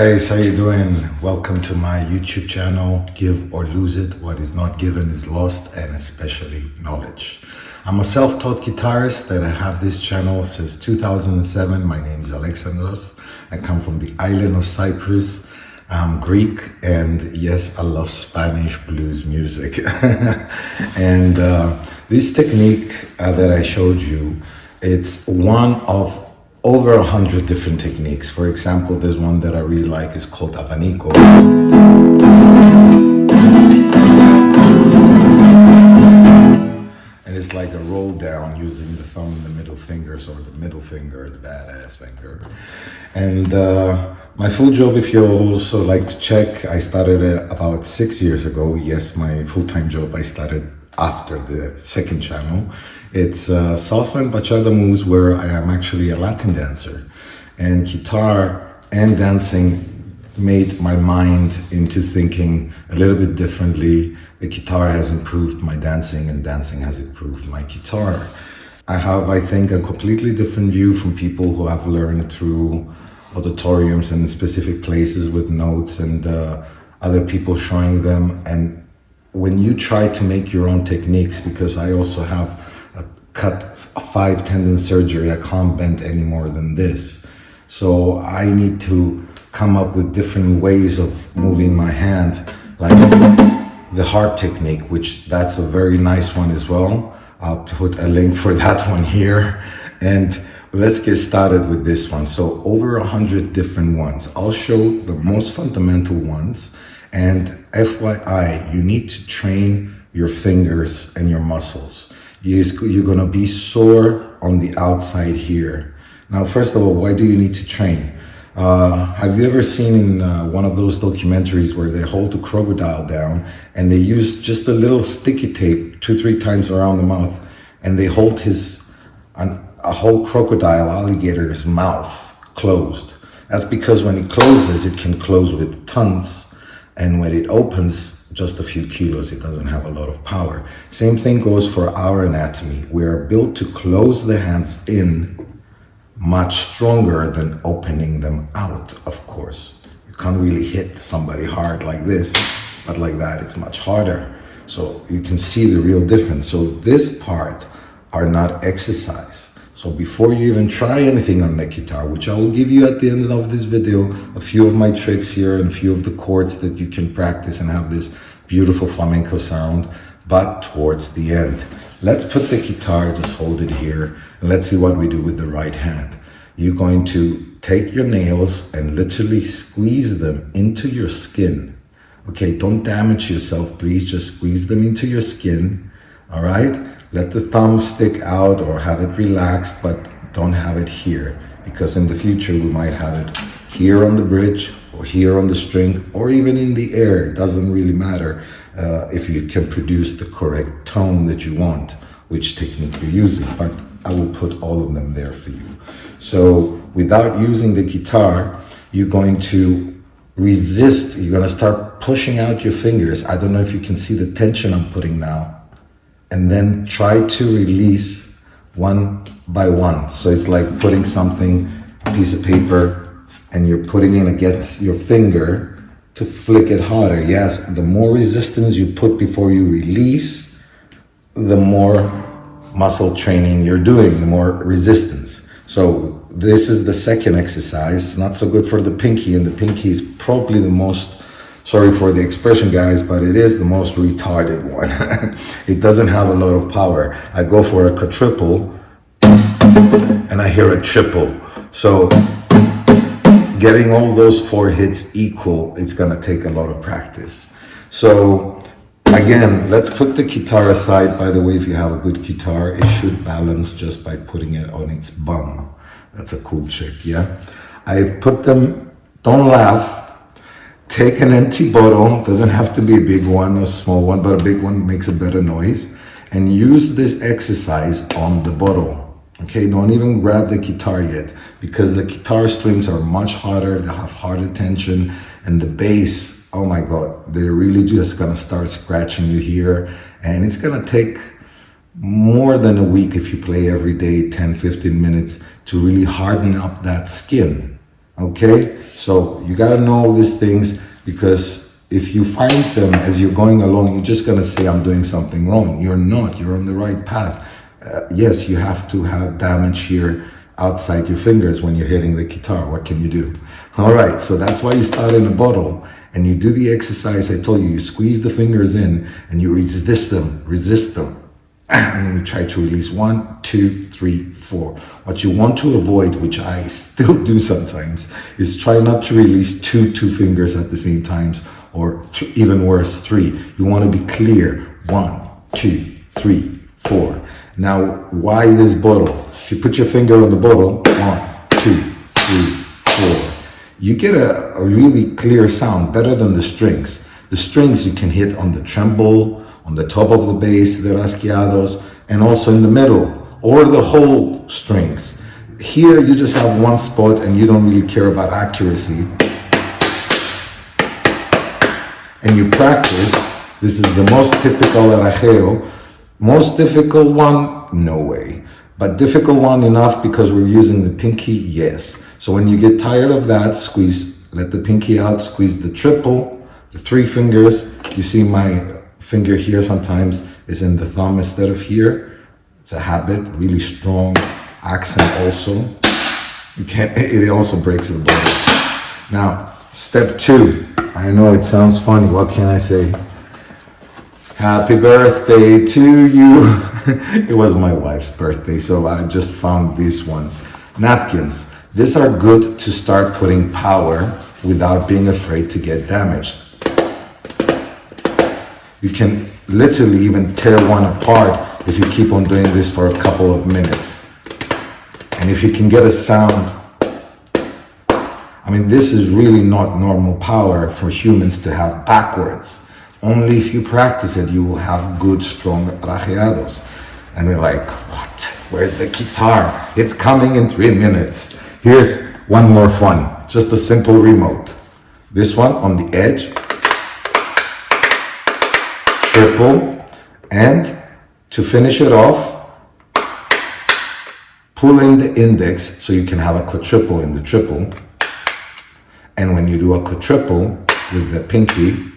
guys, how you doing? Welcome to my YouTube channel, Give or Lose It. What is not given is lost, and especially knowledge. I'm a self-taught guitarist that I have this channel since 2007. My name is Alexandros. I come from the island of Cyprus. I'm Greek, and yes, I love Spanish blues music. And this technique that I showed you, it's one of over 100 different techniques. For example, there's one that I really like, is called abanico. And it's like a roll down using the thumb and the middle fingers, or the middle finger, the badass finger. And my full job, if you also like to check, I started about 6 years ago. Yes, my full-time job I started after the second channel. It's salsa and bachata moves, where I am actually a Latin dancer. And guitar and dancing made my mind into thinking a little bit differently. The guitar has improved my dancing, and dancing has improved my guitar. I have, I think, a completely different view from people who have learned through auditoriums and specific places with notes and other people showing them. And when you try to make your own techniques, because I also have cut 5 tendon surgery, I can't bend any more than this. So I need to come up with different ways of moving my hand, like the heart technique, which that's a very nice one as well. I'll put a link for that one here. And let's get started with this one. So over 100 different ones. I'll show the most fundamental ones. And FYI, you need to train your fingers and your muscles. You're gonna be sore on the outside here. Now, first of all, why do you need to train? Have you ever seen in one of those documentaries where they hold the crocodile down and they use just a little sticky tape 2-3 times around the mouth, and they hold a whole crocodile, alligator's mouth closed? That's because when it closes, it can close with tons, and when it opens, just a few kilos, it doesn't have a lot of power. Same thing goes for our anatomy. We are built to close the hands in much stronger than opening them out, of course. You can't really hit somebody hard like this, but like that, it's much harder. So you can see the real difference. So this part are not exercise. So before you even try anything on the guitar, which I will give you at the end of this video, a few of my tricks here and a few of the chords that you can practice and have this beautiful flamenco sound, but towards the end. Let's put the guitar, just hold it here, and let's see what we do with the right hand. You're going to take your nails and literally squeeze them into your skin. Okay, don't damage yourself, please, just squeeze them into your skin, all right? Let the thumb stick out or have it relaxed, but don't have it here, because in the future we might have it here on the bridge or here on the string or even in the air. It doesn't really matter if you can produce the correct tone that you want, which technique you're using, but I will put all of them there for you. So without using the guitar, you're going to resist. You're going to start pushing out your fingers. I don't know if you can see the tension I'm putting now. And then try to release one by one. So it's like putting something, a piece of paper, and you're putting it against your finger to flick it harder. Yes, the more resistance you put before you release, the more muscle training you're doing, the more resistance. So this is the second exercise. It's not so good for the pinky, and the pinky is probably the most, sorry for the expression, guys, but it is the most retarded one. It doesn't have a lot of power. I go for a quadruple and I hear a triple. So getting all those 4 hits equal, it's gonna take a lot of practice. So again, let's put the guitar aside. By the way, if you have a good guitar, it should balance just by putting it on its bum. That's a cool trick, yeah? I've put them, don't laugh. Take an empty bottle, doesn't have to be a big one, a small one, but a big one makes a better noise. And use this exercise on the bottle. Okay, don't even grab the guitar yet, because the guitar strings are much harder, they have harder tension, and the bass, oh my God, they're really just gonna start scratching you here. And it's gonna take more than a week if you play every day, 10, 15 minutes, to really harden up that skin. Okay, so you got to know these things, because if you find them as you're going along, you're just going to say, I'm doing something wrong. You're not. You're on the right path. Yes, you have to have damage here outside your fingers when you're hitting the guitar. What can you do? All right, so that's why you start in a bottle and you do the exercise I told you. You squeeze the fingers in and you resist them. And then you try to release 1, 2, 3, 4. What you want to avoid, which I still do sometimes, is try not to release two fingers at the same time, or even worse, 3. You want to be clear. 1, 2, 3, 4. Now, why this bottle? If you put your finger on the bottle, 1, 2, 3, 4. You get a really clear sound, better than the strings. The strings you can hit on the tremble, on the top of the bass, the rasgueados, and also in the middle, or the whole strings. Here you just have one spot and you don't really care about accuracy. And you practice. This is the most typical rasgueo. Most difficult one, no way. But difficult one enough because we're using the pinky, yes. So when you get tired of that, squeeze, let the pinky out, squeeze the triple, the 3 fingers. You see my finger here sometimes is in the thumb instead of here. It's a habit, really strong accent also. It also breaks the bottle. Now, step 2. I know it sounds funny. What can I say? Happy birthday to you. It was my wife's birthday, so I just found these ones. Napkins. These are good to start putting power without being afraid to get damaged. You can literally even tear one apart if you keep on doing this for a couple of minutes. And if you can get a sound, I mean, this is really not normal power for humans to have backwards. Only if you practice it, you will have good, strong rasgueados. And we're like, what? Where's the guitar? It's coming in 3 minutes. Here's one more fun, just a simple remote. This one on the edge, triple, and to finish it off, pull in the index so you can have a quadruple in the triple. And when you do a quadruple with the pinky,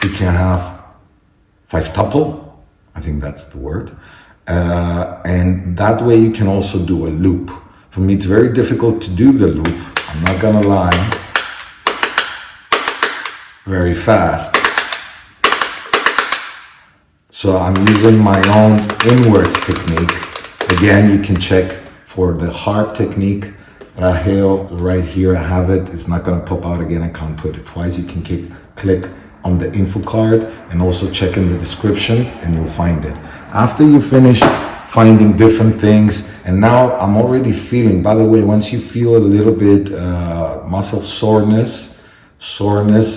you can have 5-tuple, I think that's the word. And that way you can also do a loop. For me, it's very difficult to do the loop, I'm not gonna lie, very fast. So I'm using my own inwards technique. Again, you can check for the hard technique. Rasgueo, right here, I have it. It's not gonna pop out again. I can't put it twice. You can click on the info card and also check in the descriptions and you'll find it. After you finish finding different things, and now I'm already feeling, by the way, once you feel a little bit muscle soreness,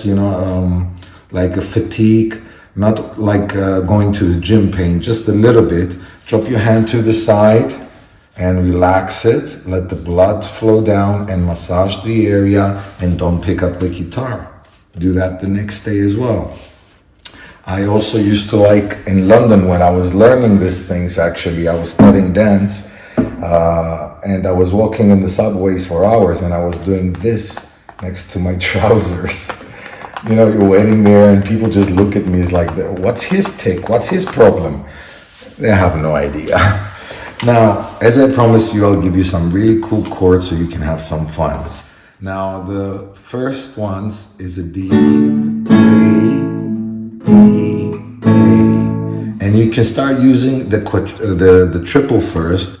you know, like a fatigue, not like going to the gym pain, just a little bit, drop your hand to the side and relax it, let the blood flow down and massage the area, and don't pick up the guitar. Do that the next day as well. I also used to like, in London when I was learning these things, actually, I was studying dance, and I was walking in the subways for hours and I was doing this next to my trousers. You know, you're waiting there and people just look at me, it's like, what's his tick? What's his problem? They have no idea. Now, as I promised you, I'll give you some really cool chords so you can have some fun. Now, the first ones is a D, A, E, A. And you can start using the triple first.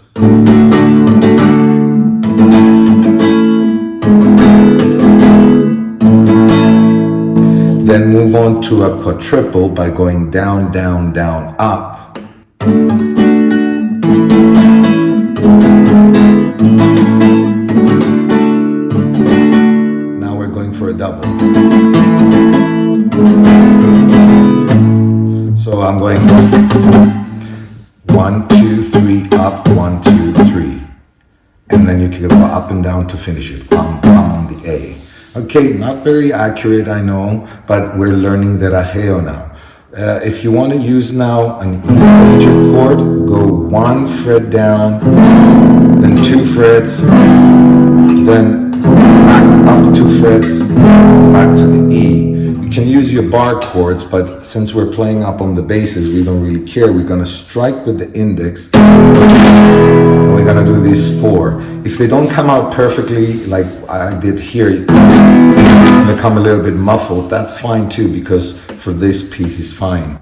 Then move on to a quadruple by going down, down, down, up. Now we're going for a double. So I'm going 1, 2, 3, up, 1, 2, 3. And then you can go up and down to finish it. Bum, bum on the A. Okay, not very accurate, I know, but we're learning the rasgueo now. If you want to use now an E major chord, go 1 fret down, then 2 frets, then then back up 2 frets, back to the E. You can use your bar chords, but since we're playing up on the basses, we don't really care. We're gonna strike with the index, and we're gonna do these 4. If they don't come out perfectly, like I did here, they come a little bit muffled, that's fine too, because for this piece is fine.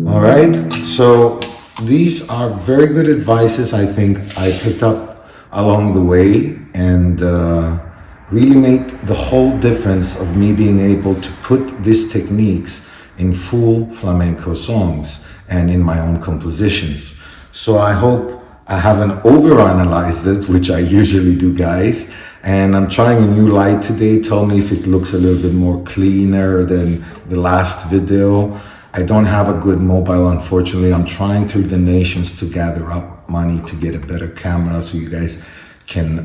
Alright, so these are very good advices I think I picked up along the way, and really made the whole difference of me being able to put these techniques in full flamenco songs and in my own compositions. So I hope I haven't overanalyzed it, which I usually do, guys. And I'm trying a new light today. Tell me if it looks a little bit more cleaner than the last video. I don't have a good mobile, unfortunately. I'm trying through donations to gather up money to get a better camera so you guys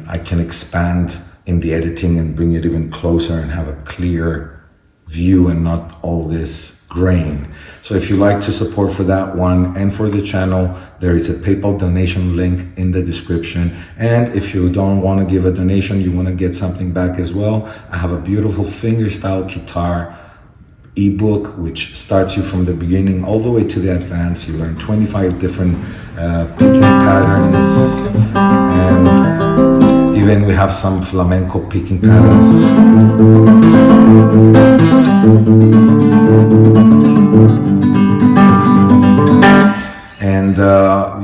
I can expand in the editing and bring it even closer and have a clear view and not all this grain. So if you like to support for that one and for the channel, there is a PayPal donation link in the description. And if you don't want to give a donation, you want to get something back as well, I have a beautiful Fingerstyle Guitar E-book, which starts you from the beginning all the way to the advanced. You learn 25 different picking patterns, and even we have some flamenco picking patterns. And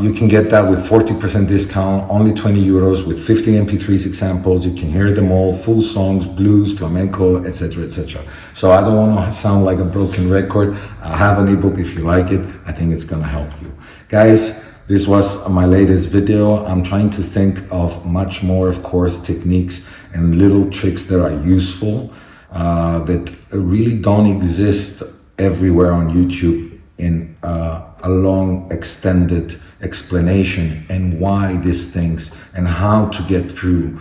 you can get that with 40% discount, only 20 euros, with 50 MP3s examples. You can hear them all, full songs, blues, flamenco, etc., etc. So I don't want to sound like a broken record. I have an ebook if you like it. I think it's going to help you. Guys, this was my latest video. I'm trying to think of much more, of course, techniques and little tricks that are useful, that really don't exist everywhere on YouTube in a long extended explanation, and why these things and how to get through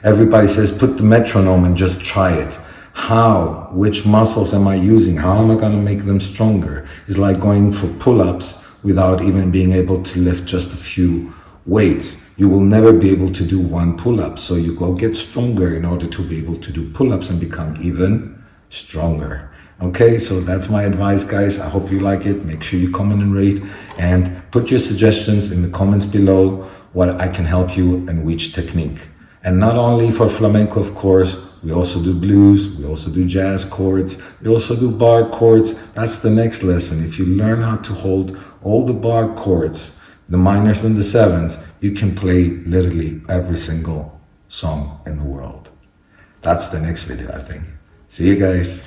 everybody says put the metronome and just try it. How? Which muscles am I using? How am I going to make them stronger? It's like going for pull-ups without even being able to lift just a few weights. You will never be able to do one pull-up, so you go get stronger in order to be able to do pull-ups and become even stronger. Okay, so that's my advice, guys. I hope you like it. Make sure you comment and rate, and put your suggestions in the comments below what I can help you and which technique. And not only for flamenco, of course, we also do blues, we also do jazz chords, we also do bar chords. That's the next lesson. If you learn how to hold all the bar chords, the minors and the sevens, you can play literally every single song in the world. That's the next video, I think. See you guys.